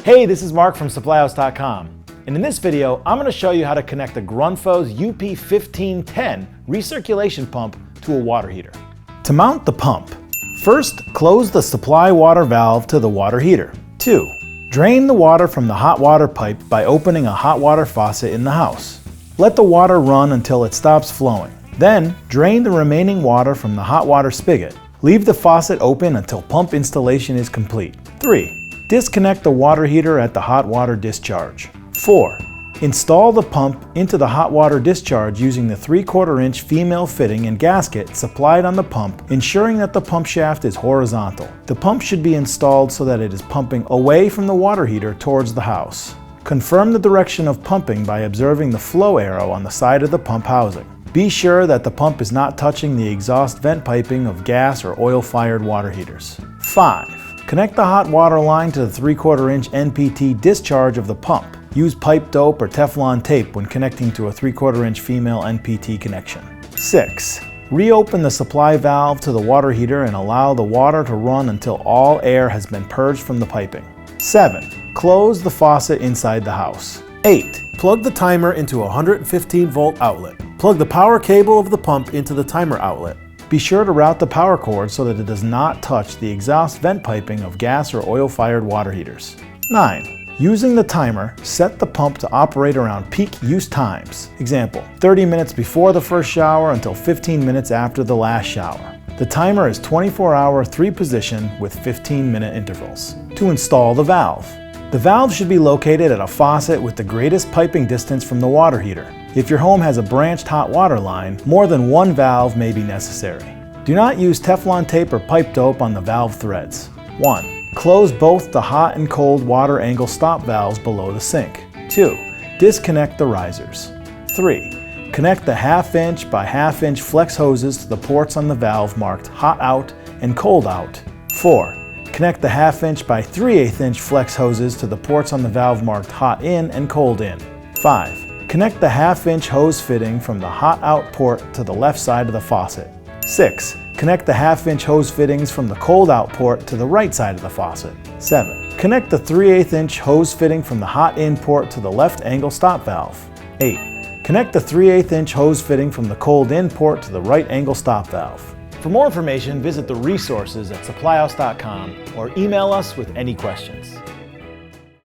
Hey, this is Mark from SupplyHouse.com, and in this video, I'm going to show you how to connect a Grundfos UP1510 recirculation pump to a water heater. To mount the pump, first close the supply water valve to the water heater. 2. Drain the water from the hot water pipe by opening a hot water faucet in the house. Let the water run until it stops flowing. Then, drain the remaining water from the hot water spigot. Leave the faucet open until pump installation is complete. 3. Disconnect the water heater at the hot water discharge. 4. Install the pump into the hot water discharge using the 3/4 inch female fitting and gasket supplied on the pump, ensuring that the pump shaft is horizontal. The pump should be installed so that it is pumping away from the water heater towards the house. Confirm the direction of pumping by observing the flow arrow on the side of the pump housing. Be sure that the pump is not touching the exhaust vent piping of gas or oil-fired water heaters. 5. Connect the hot water line to the 3/4 inch NPT discharge of the pump. Use pipe dope or Teflon tape when connecting to a 3/4 inch female NPT connection. 6. Reopen the supply valve to the water heater and allow the water to run until all air has been purged from the piping. 7. Close the faucet inside the house. 8. Plug the timer into a 115 volt outlet. Plug the power cable of the pump into the timer outlet. Be sure to route the power cord so that it does not touch the exhaust vent piping of gas or oil-fired water heaters. 9. Using the timer, set the pump to operate around peak use times. Example, 30 minutes before the first shower until 15 minutes after the last shower. The timer is 24-hour 3-position with 15-minute intervals. To install the valve. The valve should be located at a faucet with the greatest piping distance from the water heater. If your home has a branched hot water line, more than one valve may be necessary. Do not use Teflon tape or pipe dope on the valve threads. 1. Close both the hot and cold water angle stop valves below the sink. 2. Disconnect the risers. 3. Connect the 1/2 inch by 1/2 inch flex hoses to the ports on the valve marked hot out and cold out. 4. Connect the 1/2 inch by 3/8 inch flex hoses to the ports on the valve marked hot in and cold in. 5. Connect the 1/2 inch hose fitting from the hot out port to the left side of the faucet. 6. Connect the 1/2 inch hose fittings from the cold out port to the right side of the faucet. 7. Connect the 3/8 inch hose fitting from the hot in port to the left angle stop valve. 8. Connect the 3/8 inch hose fitting from the cold in port to the right angle stop valve. For more information, visit the resources at SupplyHouse.com or email us with any questions.